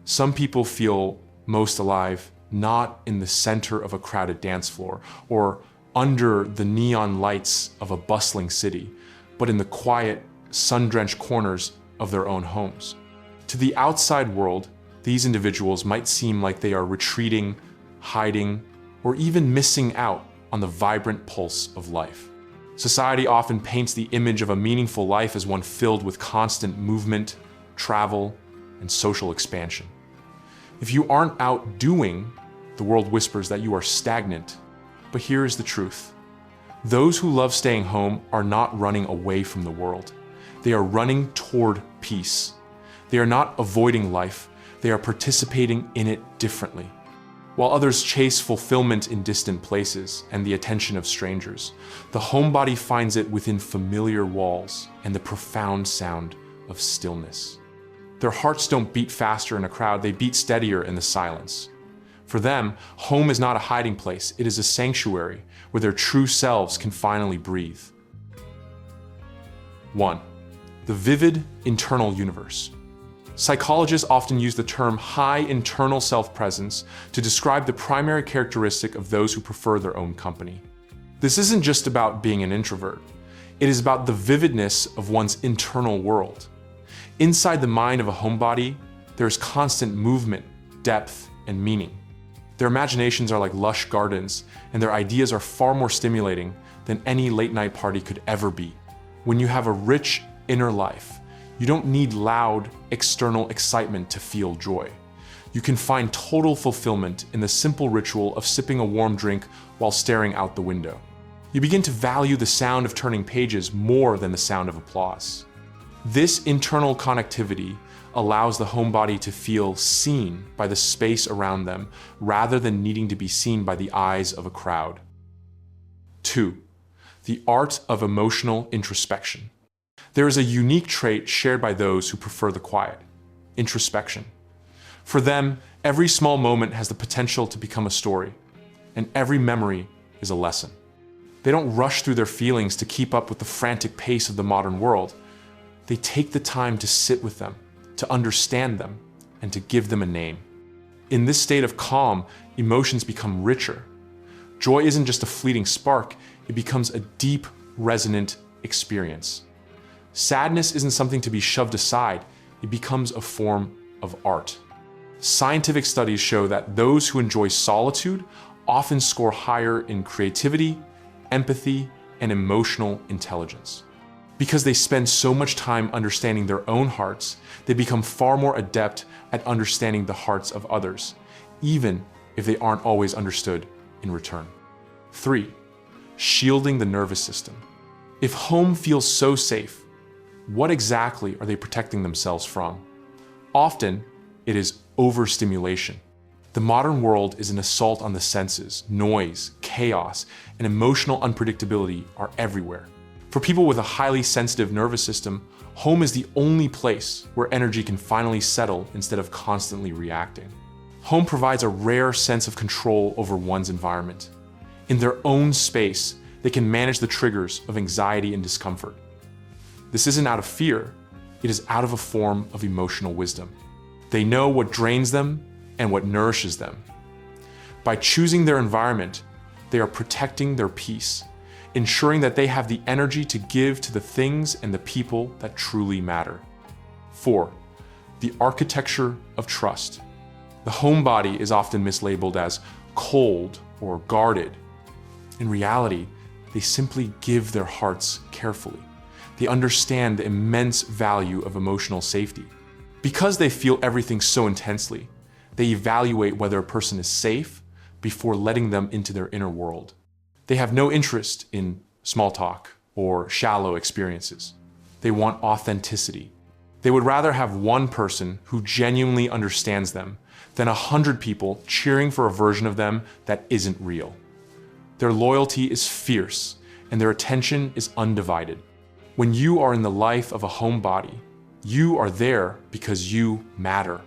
Some people feel most alive not in the center of a crowded dance floor or under the neon lights of a bustling city, but in the quiet, sun-drenched corners of their own homes. To the outside world, these individuals might seem like they are retreating, hiding, or even missing out on the vibrant pulse of life. Society often paints the image of a meaningful life as one filled with constant movement, travel, and social expansion. If you aren't out doing, the world whispers that you are stagnant. But here is the truth. Those who love staying home are not running away from the world. They are running toward peace. They are not avoiding life. They are participating in it differently. While others chase fulfillment in distant places and the attention of strangers, the homebody finds it within familiar walls and the profound sound of stillness. Their hearts don't beat faster in a crowd, they beat steadier in the silence. For them, home is not a hiding place, it is a sanctuary where their true selves can finally breathe. 1. The vivid internal universe. Psychologists often use the term high internal self-presence to describe the primary characteristic of those who prefer their own company. This isn't just about being an introvert. It is about the vividness of one's internal world. Inside the mind of a homebody, there is constant movement, depth, and meaning. Their imaginations are like lush gardens, and their ideas are far more stimulating than any late-night party could ever be. When you have a rich inner life, you don't need loud, external excitement to feel joy. You can find total fulfillment in the simple ritual of sipping a warm drink while staring out the window. You begin to value the sound of turning pages more than the sound of applause. This internal connectivity allows the homebody to feel seen by the space around them rather than needing to be seen by the eyes of a crowd. 2. The art of emotional introspection. There is a unique trait shared by those who prefer the quiet: introspection. For them, every small moment has the potential to become a story, and every memory is a lesson. They don't rush through their feelings to keep up with the frantic pace of the modern world. They take the time to sit with them, to understand them, and to give them a name. In this state of calm, emotions become richer. Joy isn't just a fleeting spark, it becomes a deep, resonant experience. Sadness isn't something to be shoved aside, it becomes a form of art. Scientific studies show that those who enjoy solitude often score higher in creativity, empathy, and emotional intelligence. Because they spend so much time understanding their own hearts, they become far more adept at understanding the hearts of others, even if they aren't always understood in return. 3. Shielding the nervous system. If home feels so safe, what exactly are they protecting themselves from? Often, it is overstimulation. The modern world is an assault on the senses. Noise, chaos, and emotional unpredictability are everywhere. For people with a highly sensitive nervous system, home is the only place where energy can finally settle instead of constantly reacting. Home provides a rare sense of control over one's environment. In their own space, they can manage the triggers of anxiety and discomfort. This isn't out of fear, it is out of a form of emotional wisdom. They know what drains them and what nourishes them. By choosing their environment, they are protecting their peace, ensuring that they have the energy to give to the things and the people that truly matter. 4. The architecture of trust. The homebody is often mislabeled as cold or guarded. In reality, they simply give their hearts carefully. They understand the immense value of emotional safety. Because they feel everything so intensely, they evaluate whether a person is safe before letting them into their inner world. They have no interest in small talk or shallow experiences. They want authenticity. They would rather have one person who genuinely understands them than 100 people cheering for a version of them that isn't real. Their loyalty is fierce, and their attention is undivided. When you are in the life of a homebody, you are there because you matter.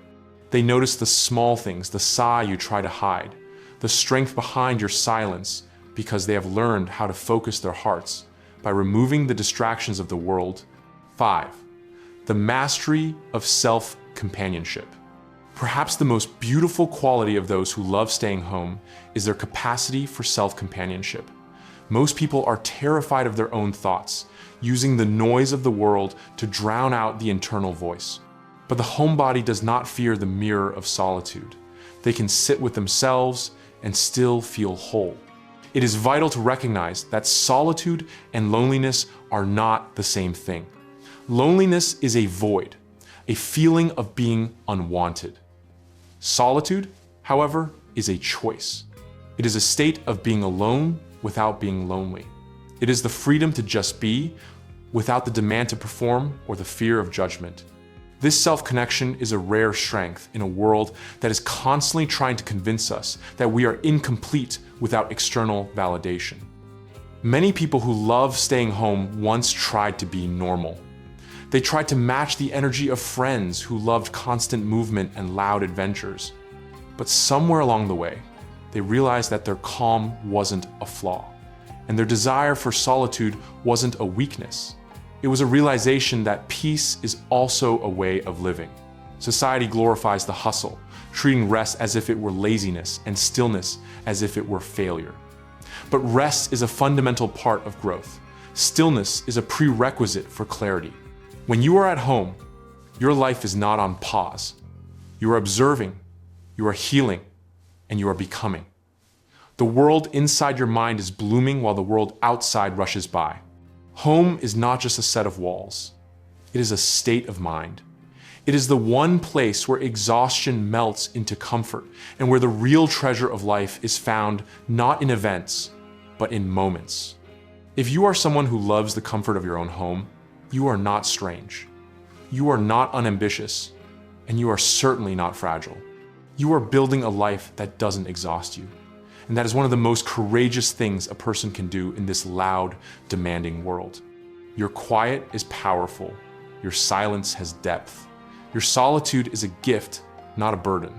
They notice the small things, the sigh you try to hide, the strength behind your silence, because they have learned how to focus their hearts by removing the distractions of the world. 5. The mastery of self-companionship. Perhaps the most beautiful quality of those who love staying home is their capacity for self-companionship. Most people are terrified of their own thoughts, using the noise of the world to drown out the internal voice. But the homebody does not fear the mirror of solitude. They can sit with themselves and still feel whole. It is vital to recognize that solitude and loneliness are not the same thing. Loneliness is a void, a feeling of being unwanted. Solitude, however, is a choice. It is a state of being alone without being lonely. It is the freedom to just be, without the demand to perform or the fear of judgment. This self-connection is a rare strength in a world that is constantly trying to convince us that we are incomplete without external validation. Many people who love staying home once tried to be normal. They tried to match the energy of friends who loved constant movement and loud adventures. But somewhere along the way, they realized that their calm wasn't a flaw, and their desire for solitude wasn't a weakness. It was a realization that peace is also a way of living. Society glorifies the hustle, treating rest as if it were laziness and stillness as if it were failure. But rest is a fundamental part of growth. Stillness is a prerequisite for clarity. When you are at home, your life is not on pause. You are observing, you are healing, and you are becoming. The world inside your mind is blooming while the world outside rushes by. Home is not just a set of walls. It is a state of mind. It is the one place where exhaustion melts into comfort and where the real treasure of life is found not in events, but in moments. If you are someone who loves the comfort of your own home, you are not strange. You are not unambitious, and you are certainly not fragile. You are building a life that doesn't exhaust you. And that is one of the most courageous things a person can do in this loud, demanding world. Your quiet is powerful. Your silence has depth. Your solitude is a gift, not a burden.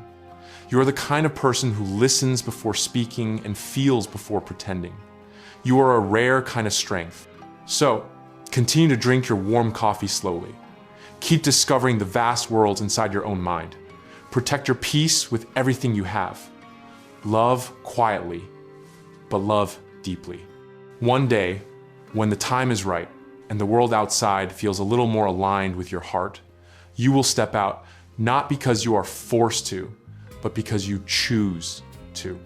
You are the kind of person who listens before speaking and feels before pretending. You are a rare kind of strength. So, continue to drink your warm coffee slowly. Keep discovering the vast worlds inside your own mind. Protect your peace with everything you have. Love quietly, but love deeply. One day, when the time is right and the world outside feels a little more aligned with your heart, you will step out not because you are forced to, but because you choose to.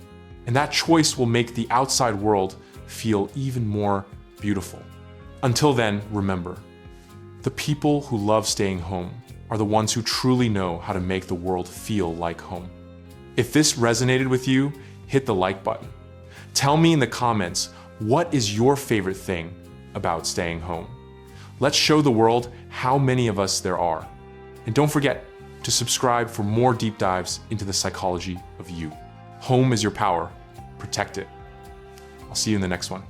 And that choice will make the outside world feel even more beautiful. Until then, remember, the people who love staying home are the ones who truly know how to make the world feel like home. If this resonated with you, hit the like button. Tell me in the comments, what is your favorite thing about staying home? Let's show the world how many of us there are. And don't forget to subscribe for more deep dives into the psychology of you. Home is your power. Protect it. I'll see you in the next one.